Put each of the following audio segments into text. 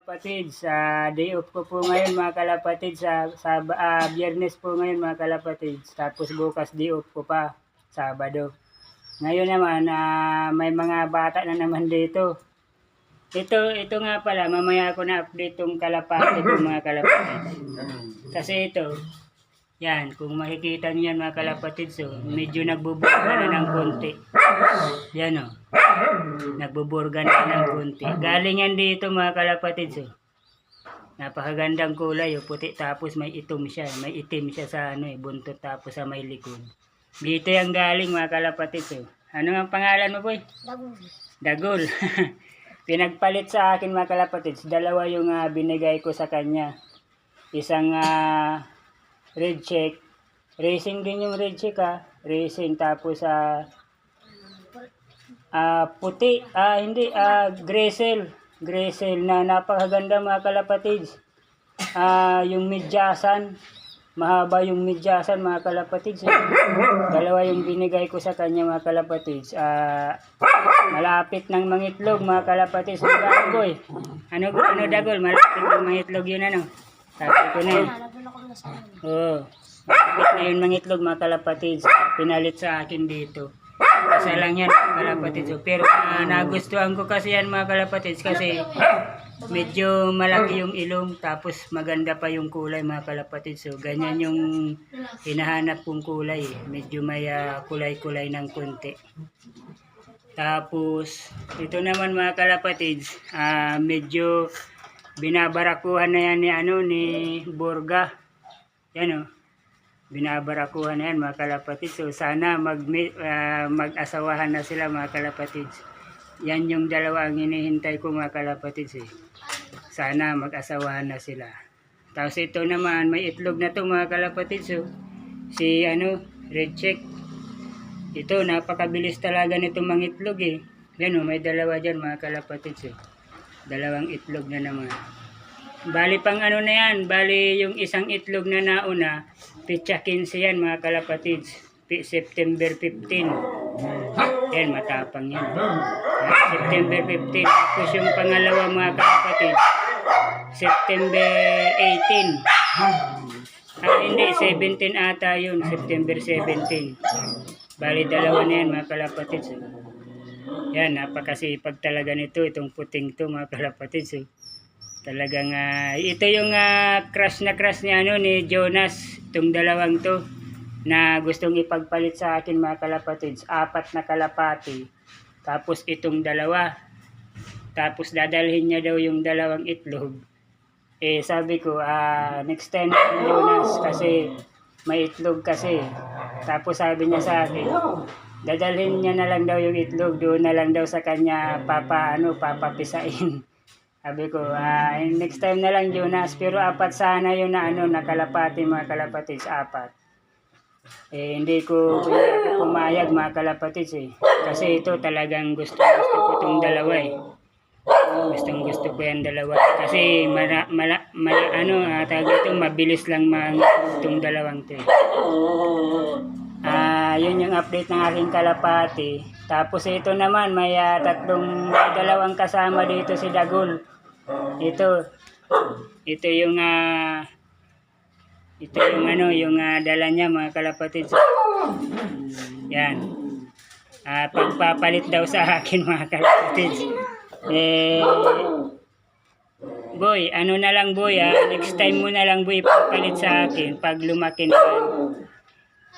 Kapatid, sa day off ko po ngayon mga kalapatid, Biyernes po ngayon mga kalapatid, tapos bukas day off ko pa, Sabado. Ngayon naman, may mga bata na naman dito. Ito nga pala, mamaya ako na-update tong kalapati ko mga kalapatid. Kasi ito, yan, kung makikita niyo yan mga kalapatid, so medyo nagbuburga na ng konti. Yan o. Nagbuburga na ng konti. Galing yan dito mga kalapatid. So, napakagandang kulay. Puti tapos may itim siya. May itim siya sa buntot tapos sa may likod. Dito yung galing mga kalapatid. So, ano ang pangalan mo boy? Dagol. Dagol. Pinagpalit sa akin mga kalapatid. Dalawa yung binigay ko sa kanya. Isang red check. Racing din yung red check Racing tapos puti, Gresel na napakaganda mga kalapatids. Yung midyasan, mahaba yung midyasan mga kalapatids. Dalawa yung binigay ko sa kanya mga kalapatids. Malapit ng mangitlog mga kalapatids. Boy, ano Dagol, malapit ng mangitlog yun sabi ko na yun. Oo, malapit na yun mangitlog mga kalapatids. Pinalit sa akin dito. Isa lang yan mga kalapatids. Pero nagustuhan ko kasi yan mga kalapatids kasi medyo malaki yung ilong tapos maganda pa yung kulay mga kalapatids. So ganyan yung hinahanap kong kulay. Medyo may kulay-kulay ng konti. Tapos ito naman mga kalapatids, medyo binabarakuhan na yan ni Borga. Yan binabarakuhan na yan mga kalapatids. So sana mag-asawahan na sila mga kalapatids. Yan yung dalawa ang hinihintay ko mga kalapatids. Sana mag-asawahan na sila. Tapos ito naman may itlog na to mga kalapatids. So, si red check. Ito napakabilis talaga nito mangitlog Yan may dalawa dyan mga kalapatids. Dalawang itlog na naman. Bali pang na yan, bali yung isang itlog na nauna, pitsa 15 yan mga kalapatids. September 15. Yan, matapang yan. September 15. Tapos yung pangalawa mga kalapatids, September 18. Hindi, 17 ata yun, September 17. Bali dalawa na yan mga kalapatids. Yan, napakasipag talaga nito, itong puting to mga kalapatids. Talagang ito yung crush na crush ni Jonas, itong dalawang to na gustong ipagpalit sa akin mga kalapatids. 4 na kalapati tapos itong dalawa, tapos dadalhin niya daw yung dalawang itlog. Sabi ko next time Jonas kasi may itlog kasi. Tapos sabi niya sa akin dadalhin niya na lang daw yung itlog, doon na lang daw sa kanya papapisain. Sabi ko, next time na lang Jonas, pero 4 sana yun na nakalapati mga kalapatids, 4. Hindi ko pumayag mga kalapatids Kasi ito talagang gusto ko itong dalawa gusto ko yung dalawa. Kasi mabilis lang itong dalawang to yun yung update ng aking kalapati. Tapos ito naman, may dalawang kasama dito si Dagol. Ito yung yung dala niya mga kalapatids. Yan. Pagpapalit daw sa akin mga kalapatids. Boy, na lang boy next time mo na lang boy papalit sa akin pag lumaki na yan.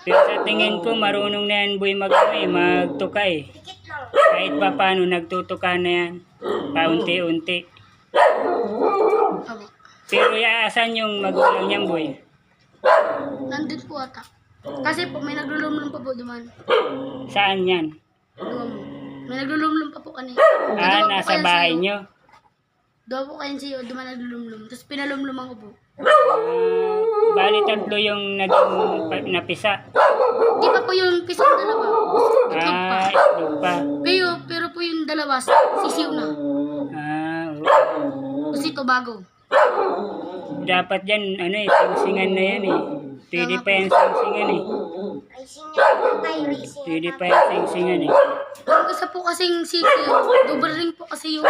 Pero sa tingin ko marunong na yan boy magtuka Kahit pa paano nagtutuka na yan. Paunti-unti. Pero asan yung magulang niyang boy? Nandun po ata. Kasi po may naglulumlum pa po duman. Saan yan? May naglulumlum pa po kanina. Nasa bahay niyo? Doon po kayo siyo, duman naglulumlum. Tapos pinalumluman ko po. Bali 3 yung napisa. Di pa po yung pisang dalawa. Itlog pa. Pero po yung dalawa, sisiw na. Kasi ito bago. Dapat yan, singsingan na yan Pwede pa yan singsingan Pwede pa yan singsingan Yung isa po kasing sisi, double ring po kasi yung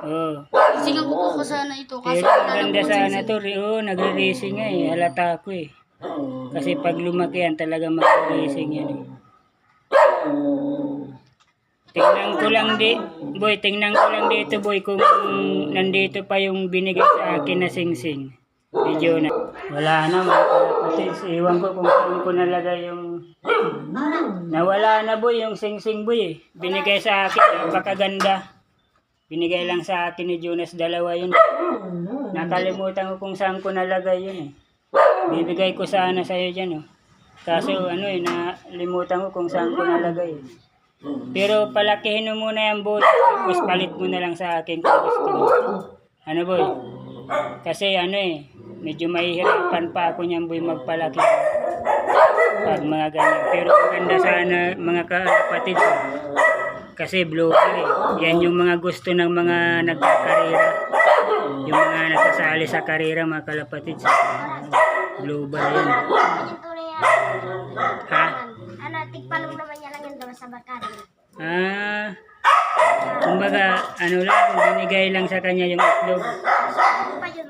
Oh. sisingan ko po sana ito. Kasi Pero wala lang maganda po sana sisi. to. Oh, nagre-racing nga eh. Halata ko eh. Kasi pag lumaki yan, talaga mag-racing yan eh. Tingnan ko lang tingnan ko lang dito boy kung nandito pa yung binigay sa akin na sing-sing. Medyo na. Wala na mga kapatid. Iwan ko kung saan ko nalagay yung... Nawala na boy yung sing-sing boy eh. Binigay sa akin, napakaganda. Binigay lang sa akin ni Jonas, dalawa yun. Nakalimutan ko kung saan ko nalagay yun eh. Bibigay ko sana sa'yo dyan oh. Kaso ano eh, nalimutan ko kung saan ko nalagay eh. Pero palakihin mo muna yan boy, tapos palit mo na lang sa akin kung gusto mo. Ano boy? Kasi ano eh, medyo mahihirapan pa ako niyan boy magpalaki. Pag mga ganyan. Pero maganda sana mga kapatid. Kasi blooper eh. Yan yung mga gusto ng mga nagkakarera. Yung mga nasasali sa karera mga kalapatid. Blooper yan. Ha? Ano, tigpalong naman niya lang yung daw sa barkada. Ah, kumbaga, ano lang, binigay lang sa kanya yung itlog. Ano pa yun?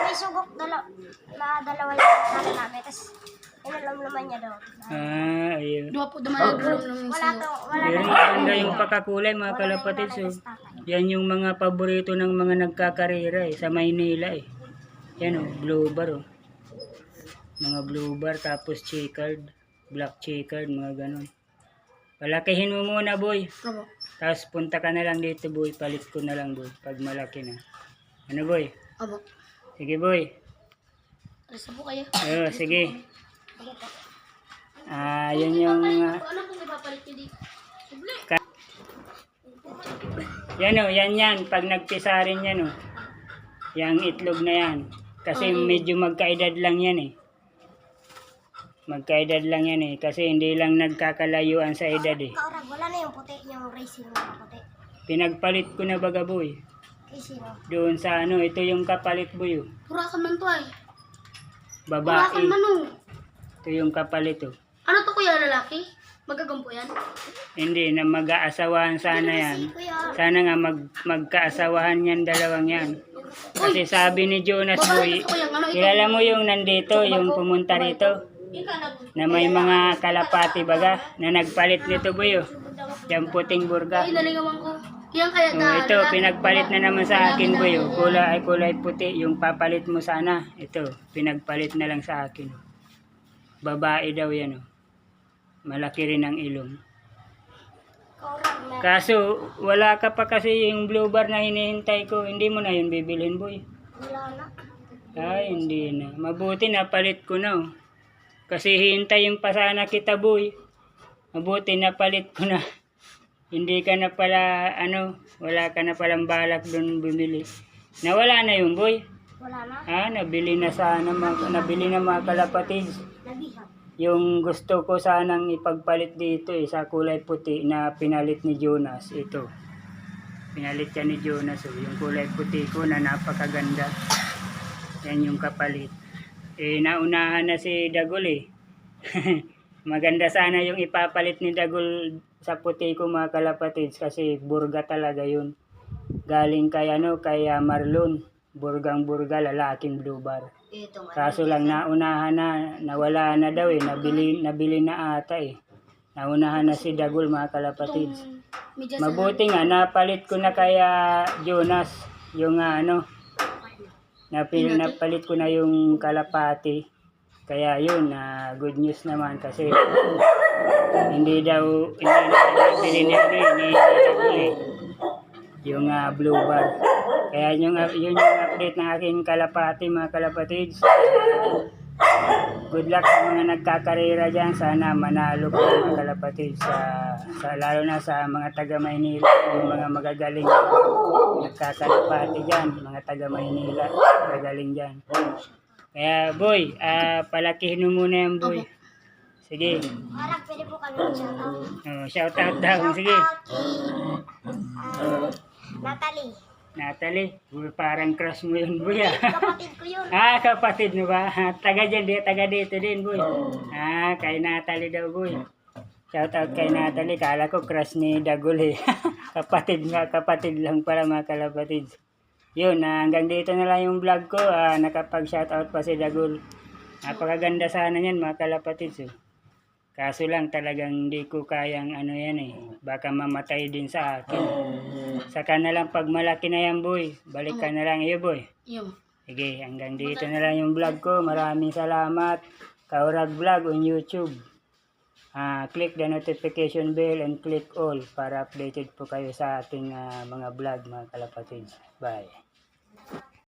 May sugok dalawa yung barkada namin. Tapos, inalam naman niya daw. Ah, ayun. Dua po naman naglulong ng Wala sayo. to, wala Pero na. maganda yung pakakulay mga kalapatid. So, yan yung mga paborito ng mga nagkakarera eh, sa Maynila eh. Yan oh, blue bar oh. Mga blue bar, tapos checkered, black checkered, mga ganon. Palakihin mo muna boy. Opo. Tapos punta ka na lang dito boy, palit ko na lang boy, pag malaki na. Ano boy? Opo. Sige boy. Alis na po kayo. Sige. Yun yung... Ano pong ipapalit nyo dito? Subli. Yan o, yan. Pag nagpisarin yan o. Yang itlog na yan. Kasi medyo magkaedad lang yan eh. Magkaedad lang yan eh. Kasi hindi lang nagkakalayuan sa edad eh. Kaurag, wala na yung puti, yung racing na puti. Pinagpalit ko na baga boy. Kasi no. Doon sa ano, ito yung kapalit boy. Purakan man to ay. Purakan Babae. man oh. Ito yung kapalit o. Ano to kuya, lalaki? Magagampo yan? Hindi, na mag-aasawahan sana yan. Kuya, Sana nga magkaasawahan yan, dalawang yan. Kasi sabi ni Jonas boy, Gusto ko yan. Ano ito? kilala mo yung nandito, yung pumunta rito, na may mga kalapati baga, na nagpalit nito boy oh. Yung puting burga. Ay, nalingawan ko. Yan kaya Ito, pinagpalit na naman sa akin boy oh. Kulay puti, yung papalit mo sana. Ito, pinagpalit na lang sa akin. Babae daw yan oh. Malaki rin ang ilong. kaurag na. Kaso, wala ka pa kasi yung blue bar na hinihintay ko. Hindi mo na yun bibilhin boy. Wala na. Ay, hindi na. Mabuti napalit ko na oh. Kasi hintayin pa sana kita boy. Mabuti napalit ko na. Hindi ka na pala, wala ka na palang balak doon bumili. Nawala na yung boy. Wala na. Nabili na sana, nabili na mga kalapatid. Nabihag. Yung gusto ko sanang ipagpalit dito sa kulay puti na pinalit ni Jonas. Ito. Pinalit yan ni Jonas. Yung kulay puti ko na napakaganda. Yan yung kapalit. Naunahan na si Dagol eh. Maganda sana yung ipapalit ni Dagol sa puti ko mga kalapatids kasi burga talaga yun. Galing kay Marlon. Burgang-burga, lalaking blue bar. Kaso lang naunahan na, nawala na daw eh. Nabili na ata eh. Naunahan na si Dagol mga kalapatids. Medyas na. Mabuti nga, napalit ko na kaya Jonas yung napalit ko na yung kalapati. Kaya yun, good news naman kasi hindi nabili ni Dagol eh. Yung blue bar. Kaya yun yung update ng aking kalapati mga kalapatids. Good luck sa mga nagkakarera dyan. Sana manalo ko mga kalapatids. Lalo na sa mga taga Maynila. Yung mga magagaling nagkakalapati dyan. Mga taga Maynila. Magagaling dyan. Kaya boy, palakihin mo muna yan boy. Sige. Kaurag, pwede po kami mag-shoutout. Shout out daw. Sige. Natalie. Natalie, parang crush mo yun boy Kapatid ko yun. Kapatid mo ba? Taga dyan, taga dito din boy. Kay Natalie daw boy. Shoutout kay Natalie. Kala ko crush ni Dagul eh. Kapatid lang pala mga kalapatids. Yun, hanggang dito na lang yung vlog ko. Nakapag-shoutout pa si Dagul. Napakaganda sana yan mga kalapatids. Kaso lang talagang hindi ko kayang ano yan eh. Baka mamatay din sa akin. Saka na lang pag malaki na yan boy. Balik ka na lang iyo boy. Yung. Sige, hanggang dito na lang yung vlog ko. Maraming salamat. Kaurag Vlog on YouTube. Click the notification bell and click all para updated po kayo sa ating mga vlog mga kalapatids. Bye.